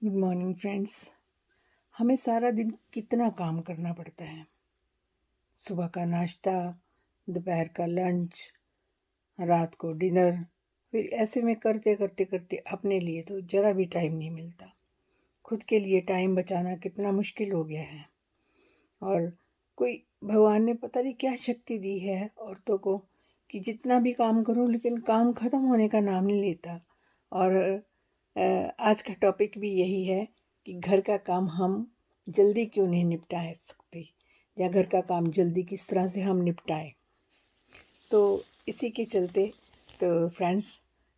Good morning friends. हमें सारा दिन कितना काम करना पड़ता है। सुबह का नाश्ता, दोपहर का लंच, रात को डिनर, फिर ऐसे में करते करते करते अपने लिए तो ज़रा भी टाइम नहीं मिलता। खुद के लिए टाइम बचाना कितना मुश्किल हो गया है। और कोई भगवान ने पता नहीं क्या शक्ति दी है औरतों को कि जितना भी काम करो लेकिन काम ख़त्म होने का नाम नहीं लेता। और आज का टॉपिक भी यही है कि घर का काम हम जल्दी क्यों नहीं निपटा सकते, या घर का काम जल्दी किस तरह से हम निपटाएं। तो इसी के चलते तो फ्रेंड्स,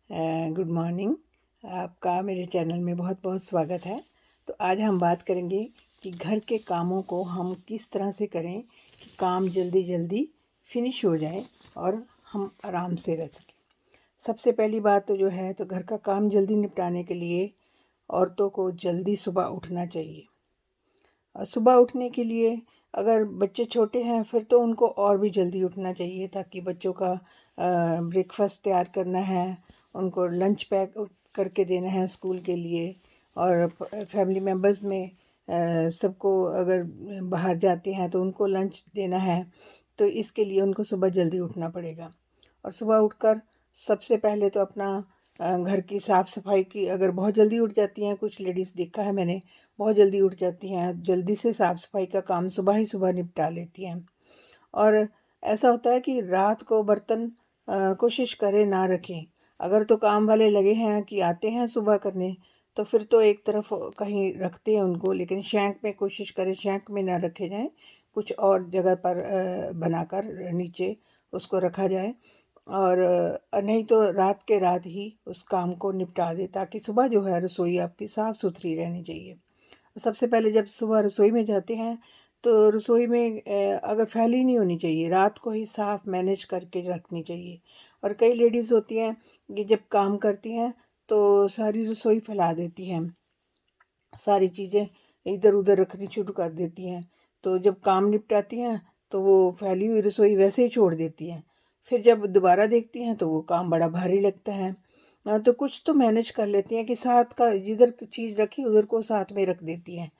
गुड मॉर्निंग, आपका मेरे चैनल में बहुत बहुत स्वागत है। तो आज हम बात करेंगे कि घर के कामों को हम किस तरह से करें कि काम जल्दी जल्दी फिनिश हो जाए और हम आराम से रह सकें। सबसे पहली बात तो जो है, तो घर का काम जल्दी निपटाने के लिए औरतों को जल्दी सुबह उठना चाहिए। और सुबह उठने के लिए अगर बच्चे छोटे हैं फिर तो उनको और भी जल्दी उठना चाहिए, ताकि बच्चों का ब्रेकफास्ट तैयार करना है, उनको लंच पैक करके देना है स्कूल के लिए। और फैमिली मेम्बर्स में सबको अगर बाहर जाते हैं तो उनको लंच देना है। तो इसके लिए उनको सुबह जल्दी उठना पड़ेगा। और सुबह उठकर सबसे पहले तो अपना घर की साफ़ सफाई की, अगर बहुत जल्दी उठ जाती हैं, कुछ लेडीज़ देखा है मैंने, बहुत जल्दी उठ जाती हैं, जल्दी से साफ़ सफाई का काम सुबह ही सुबह निपटा लेती हैं। और ऐसा होता है कि रात को बर्तन कोशिश करें ना रखें। अगर तो काम वाले लगे हैं कि आते हैं सुबह करने, तो फिर तो एक तरफ कहीं रखते हैं उनको, लेकिन शैंक में कोशिश करें, शैंक में ना रखे जाएं, कुछ और जगह पर बनाकर नीचे उसको रखा जाए। और नहीं तो रात के रात ही उस काम को निपटा दे, ताकि सुबह जो है रसोई आपकी साफ़ सुथरी रहनी चाहिए। सबसे पहले जब सुबह रसोई में जाते हैं तो रसोई में अगर फैली नहीं होनी चाहिए, रात को ही साफ़ मैनेज करके रखनी चाहिए। और कई लेडीज़ होती हैं कि जब काम करती हैं तो सारी रसोई फैला देती हैं, सारी चीज़ें इधर उधर रखनी शुरू कर देती हैं। तो जब काम निपटाती हैं तो वो फैली हुई रसोई वैसे ही छोड़ देती हैं। फिर जब दोबारा देखती हैं तो वो काम बड़ा भारी लगता है। तो कुछ तो मैनेज कर लेती हैं कि साथ का जिधर चीज़ रखी उधर को साथ में रख देती हैं।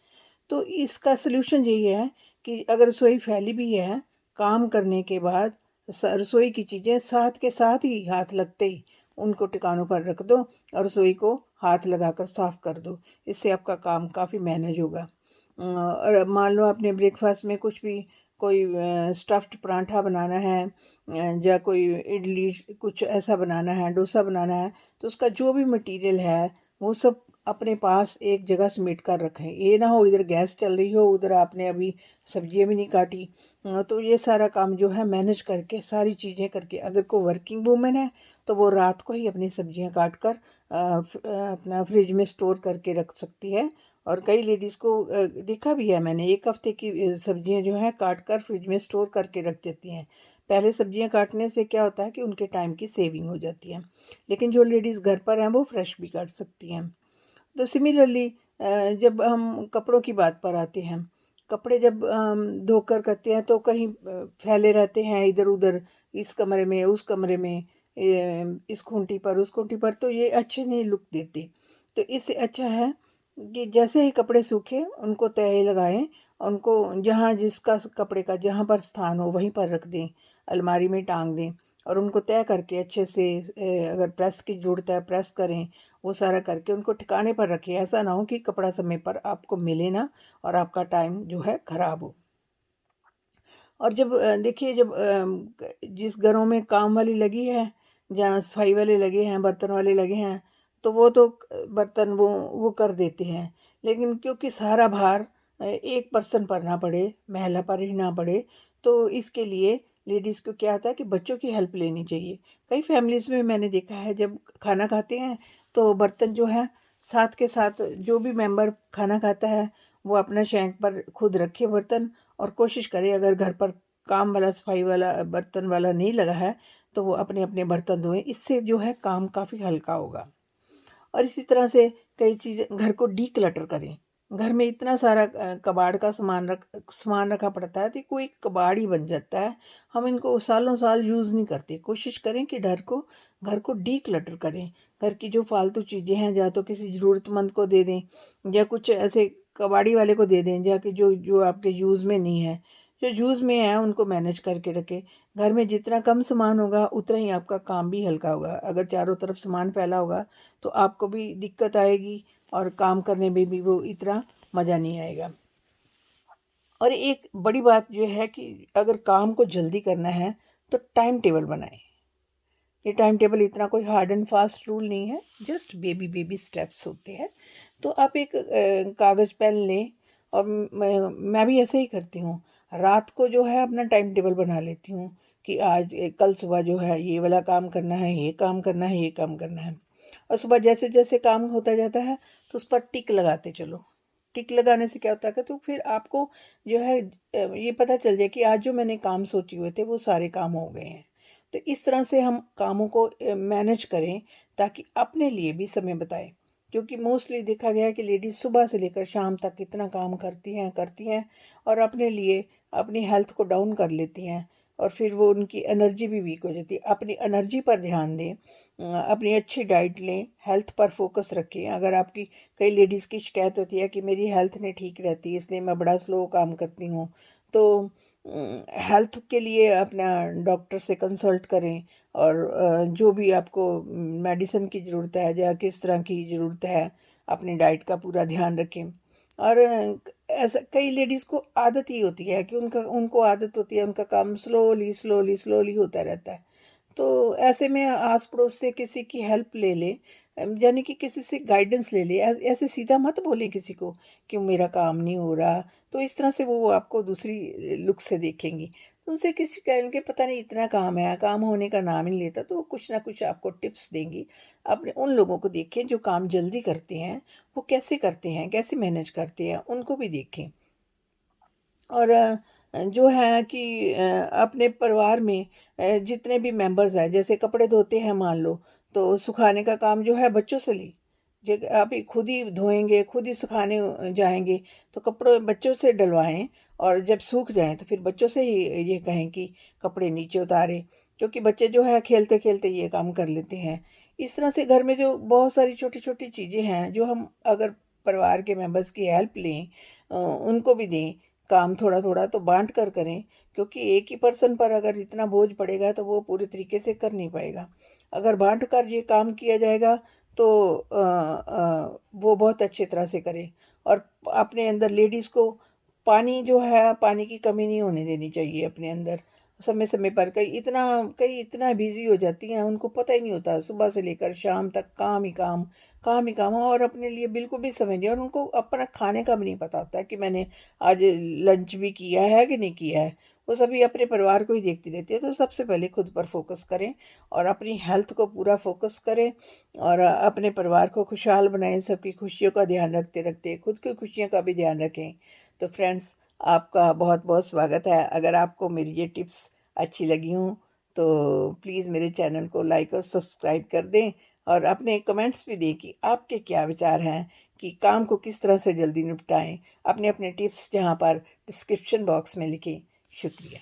तो इसका सलूशन यही है कि अगर रसोई फैली भी है, काम करने के बाद रसोई की चीज़ें साथ के साथ ही हाथ लगते ही उनको टिकानों पर रख दो और रसोई को हाथ लगाकर साफ़ कर दो। इससे आपका काम काफ़ी मैनेज होगा। और मान लो आपने ब्रेकफास्ट में कुछ भी, कोई स्टफ़्ड पराठा बनाना है, या कोई इडली कुछ ऐसा बनाना है, डोसा बनाना है, तो उसका जो भी मटेरियल है वो सब अपने पास एक जगह समेट कर रखें। ये ना हो इधर गैस चल रही हो, उधर आपने अभी सब्जियां भी नहीं काटी। तो ये सारा काम जो है मैनेज करके, सारी चीज़ें करके, अगर कोई वर्किंग वूमेन है तो वो रात को ही अपनी सब्जियां काट कर अपना फ्रिज में स्टोर करके रख सकती है। और कई लेडीज़ को देखा भी है मैंने, एक हफ्ते की सब्जियां जो हैं काट कर फ्रिज में स्टोर करके रख देती हैं। पहले सब्जियां काटने से क्या होता है कि उनके टाइम की सेविंग हो जाती है। लेकिन जो लेडीज़ घर पर हैं वो फ्रेश भी काट सकती हैं। तो सिमिलरली जब हम कपड़ों की बात पर आते हैं, कपड़े जब धोकर करते हैं तो कहीं फैले रहते हैं इधर उधर, इस कमरे में उस कमरे में, इस खूंटी पर उस खूंटी पर, तो ये अच्छे नहीं लुक देते। तो इससे अच्छा है कि जैसे ही कपड़े सूखे उनको तय लगाएं, उनको जहाँ जिसका कपड़े का जहाँ पर स्थान हो वहीं पर रख दें, अलमारी में टांग दें। और उनको तय करके अच्छे से, अगर प्रेस की ज़रूरत है प्रेस करें, वो सारा करके उनको ठिकाने पर रखें। ऐसा ना हो कि कपड़ा समय पर आपको मिले ना और आपका टाइम जो है ख़राब हो। और जब देखिए, जब जिस घरों में काम वाली लगी है, जहाँ सफाई वाले लगे हैं, बर्तन वाले लगे हैं, तो वो तो बर्तन वो कर देते हैं। लेकिन क्योंकि सारा भार एक पर्सन पर ना पड़े, महिला पर ही ना पड़े, तो इसके लिए लेडीज़ को क्या होता है कि बच्चों की हेल्प लेनी चाहिए। कई फैमिलीज़ में मैंने देखा है, जब खाना खाते हैं तो बर्तन जो है साथ के साथ, जो भी मेंबर खाना खाता है वो अपना शैंक पर खुद रखे बर्तन, और कोशिश करे अगर घर पर काम वाला, सफाई वाला, बर्तन वाला नहीं लगा है तो वो अपने अपने बर्तन धोएं। इससे जो है काम काफ़ी हल्का होगा। और इसी तरह से कई चीज़ें, घर को डी क्लटर करें। घर में इतना सारा कबाड़ का सामान रखा पड़ता है, तो कोई कबाड़ ही बन जाता है। हम इनको सालों साल यूज़ नहीं करते। कोशिश करें कि घर को डी क्लटर करें। घर की जो फालतू चीज़ें हैं या तो किसी ज़रूरतमंद को दे दें, या कुछ ऐसे कबाड़ी वाले को दे दें, या कि जो जो आपके यूज़ में नहीं है, जो यूज़ में है उनको मैनेज करके रखें। घर में जितना कम सामान होगा उतना ही आपका काम भी हल्का होगा। अगर चारों तरफ सामान फैला होगा तो आपको भी दिक्कत आएगी और काम करने में भी वो इतना मज़ा नहीं आएगा। और एक बड़ी बात जो है कि अगर काम को जल्दी करना है तो टाइम टेबल बनाएं। ये टाइम टेबल इतना कोई हार्ड एंड फास्ट रूल नहीं है, जस्ट बेबी बेबी स्टेप्स होते हैं। तो आप एक कागज़ पेन लें, और मैं भी ऐसे ही करती हूँ। रात को जो है अपना टाइम टेबल बना लेती हूँ कि आज कल सुबह जो है ये वाला काम करना है, ये काम करना है, ये काम करना है। और सुबह जैसे जैसे काम होता जाता है तो उस पर टिक लगाते चलो। टिक लगाने से क्या होता है कि तो फिर आपको जो है ये पता चल जाए कि आज जो मैंने काम सोचे हुए थे वो सारे काम हो गए हैं। तो इस तरह से हम कामों को मैनेज करें ताकि अपने लिए भी समय बताएं। क्योंकि मोस्टली देखा गया है कि लेडीज़ सुबह से लेकर शाम तक कितना काम करती हैं और अपने लिए अपनी हेल्थ को डाउन कर लेती हैं, और फिर वो उनकी एनर्जी भी वीक हो जाती है। अपनी एनर्जी पर ध्यान दें, अपनी अच्छी डाइट लें, हेल्थ पर फोकस रखें। अगर आपकी कई लेडीज़ की शिकायत होती है कि मेरी हेल्थ नहीं ठीक रहती इसलिए मैं बड़ा स्लो काम करती हूँ, तो हेल्थ के लिए अपना डॉक्टर से कंसल्ट करें, और जो भी आपको मेडिसिन की ज़रूरत है या किस तरह की ज़रूरत है अपनी डाइट का पूरा ध्यान रखें। और ऐसा कई लेडीज़ को आदत ही होती है कि उनको आदत होती है, उनका काम स्लोली स्लोली स्लोली होता रहता है। तो ऐसे में आस पड़ोस से किसी की हेल्प ले लें, यानी कि किसी से गाइडेंस ले लें। ऐसे सीधा मत बोलें किसी को कि मेरा काम नहीं हो रहा, तो इस तरह से वो आपको दूसरी लुक से देखेंगी। तो उनसे किसी कहेंगे पता नहीं इतना काम है, काम होने का नाम ही नहीं लेता, तो वो कुछ ना कुछ आपको टिप्स देंगी। अपने उन लोगों को देखें जो काम जल्दी करते हैं, वो कैसे करते हैं, कैसे मैनेज करते हैं, उनको भी देखें। और जो है कि अपने परिवार में जितने भी मेंबर्स हैं, जैसे कपड़े धोते हैं मान लो, तो सुखाने का काम जो है बच्चों से लें। जो आप ही खुद ही धोएंगे, खुद ही सुखाने जाएंगे, तो कपड़े बच्चों से डलवाएं, और जब सूख जाएं तो फिर बच्चों से ही ये कहें कि कपड़े नीचे उतारें, क्योंकि बच्चे जो है खेलते खेलते ये काम कर लेते हैं। इस तरह से घर में जो बहुत सारी छोटी छोटी चीज़ें हैं जो हम अगर परिवार के मेंबर्स की हेल्प लें, उनको भी दें, काम थोड़ा थोड़ा तो बांट कर करें। क्योंकि एक ही पर्सन पर अगर इतना बोझ पड़ेगा तो वो पूरे तरीके से कर नहीं पाएगा। अगर बांट कर ये काम किया जाएगा तो वो बहुत अच्छी तरह से करें। और अपने अंदर लेडीज़ को पानी जो है, पानी की कमी नहीं होने देनी चाहिए अपने अंदर। समय समय पर कई इतना बिजी हो जाती हैं उनको पता ही नहीं होता, सुबह से लेकर शाम तक काम ही काम, काम ही काम, और अपने लिए बिल्कुल भी समय नहीं। और उनको अपना खाने का भी नहीं पता होता कि मैंने आज लंच भी किया है कि नहीं किया है। वो सभी अपने परिवार को ही देखती रहती है। तो सबसे पहले खुद पर फोकस करें और अपनी हेल्थ को पूरा फोकस करें, और अपने परिवार को खुशहाल बनाएं। सबकी खुशियों का ध्यान रखते रखते खुद की खुशियों का भी ध्यान रखें। तो फ्रेंड्स, आपका बहुत बहुत स्वागत है। अगर आपको मेरी ये टिप्स अच्छी लगी हों तो प्लीज़ मेरे चैनल को लाइक और सब्सक्राइब कर दें, और अपने कमेंट्स भी दें कि आपके क्या विचार हैं कि काम को किस तरह से जल्दी निपटाएं। अपने अपने टिप्स जहां पर डिस्क्रिप्शन बॉक्स में लिखें। शुक्रिया।